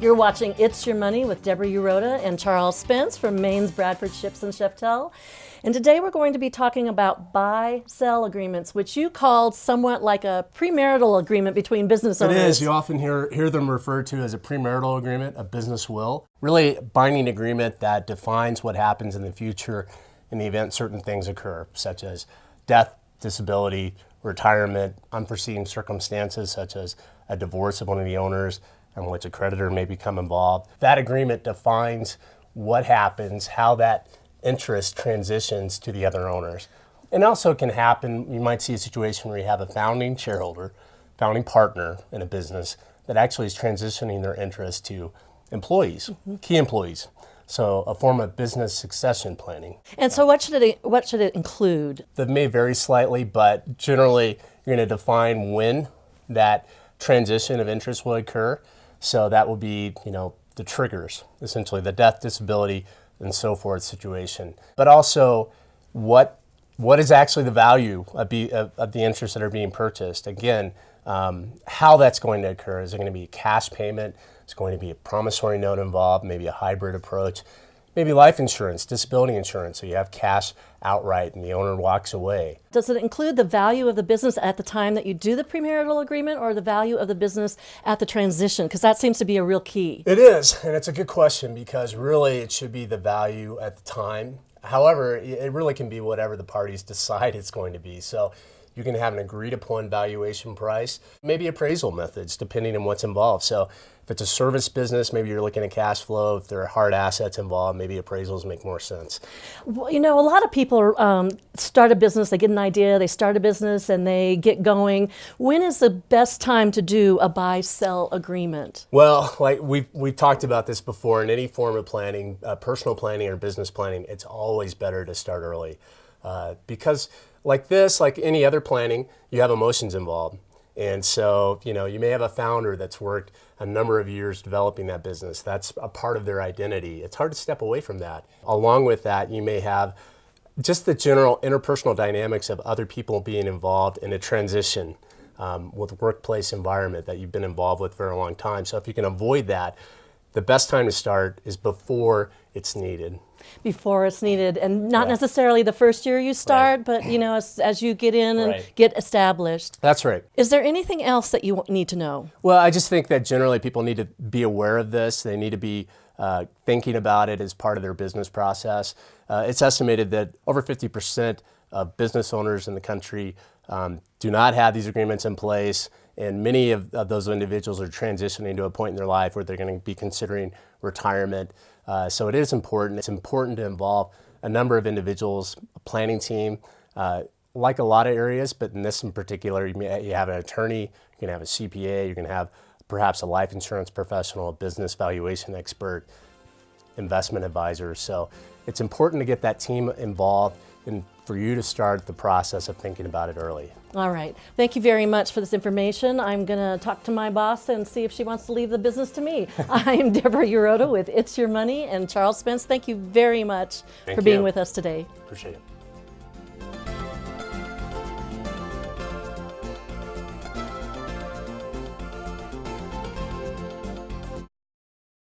You're watching It's Your Money with Deborah Uroda and Charles Spence from Maine's Bradford Ships and Cheptel. And today we're going to be talking about buy-sell agreements, which you called somewhat like a premarital agreement between business owners. It is. You often hear them referred to as a premarital agreement, a business will. Really a binding agreement that defines what happens in the future in the event certain things occur, such as death, disability, retirement, unforeseen circumstances such as a divorce of one of the owners in which a creditor may become involved. That agreement defines what happens, how that interest transitions to the other owners. And also can happen, you might see a situation where you have a founding shareholder, founding partner in a business that actually is transitioning their interest to employees, key employees. So a form of business succession planning. And so what should it include? That may vary slightly, but generally you're going to define when that transition of interest will occur. So that will be, the triggers, essentially the death, disability, and so forth situation. But also what is actually the value of the interests that are being purchased. Again, how that's going to occur. Is it going to be a cash payment? Is going to be a promissory note involved, maybe a hybrid approach, maybe life insurance, disability insurance, so you have cash outright and the owner walks away. Does it include the value of the business at the time that you do the premarital agreement or the value of the business at the transition? Because that seems to be a real key. It is, and it's a good question because really it should be the value at the time. However, it really can be whatever the parties decide it's going to be. So you can have an agreed upon valuation price, maybe appraisal methods depending on what's involved. So if it's a service business, maybe you're looking at cash flow. If there are hard assets involved, maybe appraisals make more sense. Well, a lot of people start a business, they get an idea, they start a business and they get going. When is the best time to do a buy-sell agreement? Well, like we've talked about this before, in any form of planning, personal planning or business planning, it's always better to start early. Because like this, like any other planning, you have emotions involved. And so, you may have a founder that's worked a number of years developing that business. That's a part of their identity. It's hard to step away from that. Along with that, you may have just the general interpersonal dynamics of other people being involved in a transition with a workplace environment that you've been involved with for a long time. So if you can avoid that, the best time to start is before it's needed. Before it's needed, and not necessarily the first year you start, but as you get in and get established. That's right. Is there anything else that you need to know? Well, I just think that generally people need to be aware of this. They need to be thinking about it as part of their business process. It's estimated that over 50% of business owners in the country do not have these agreements in place, and many of those individuals are transitioning to a point in their life where they're going to be considering retirement. So it is important. It's important to involve a number of individuals, a planning team, like a lot of areas, but in this in particular, you have an attorney, you can have a CPA, you can have perhaps a life insurance professional, a business valuation expert, investment advisor. So it's important to get that team involved and for you to start the process of thinking about it early. All right. Thank you very much for this information. I'm going to talk to my boss and see if she wants to leave the business to me. I'm Deborah Uroda with It's Your Money and Charles Spence. Thank you very much for being with us today. Appreciate it.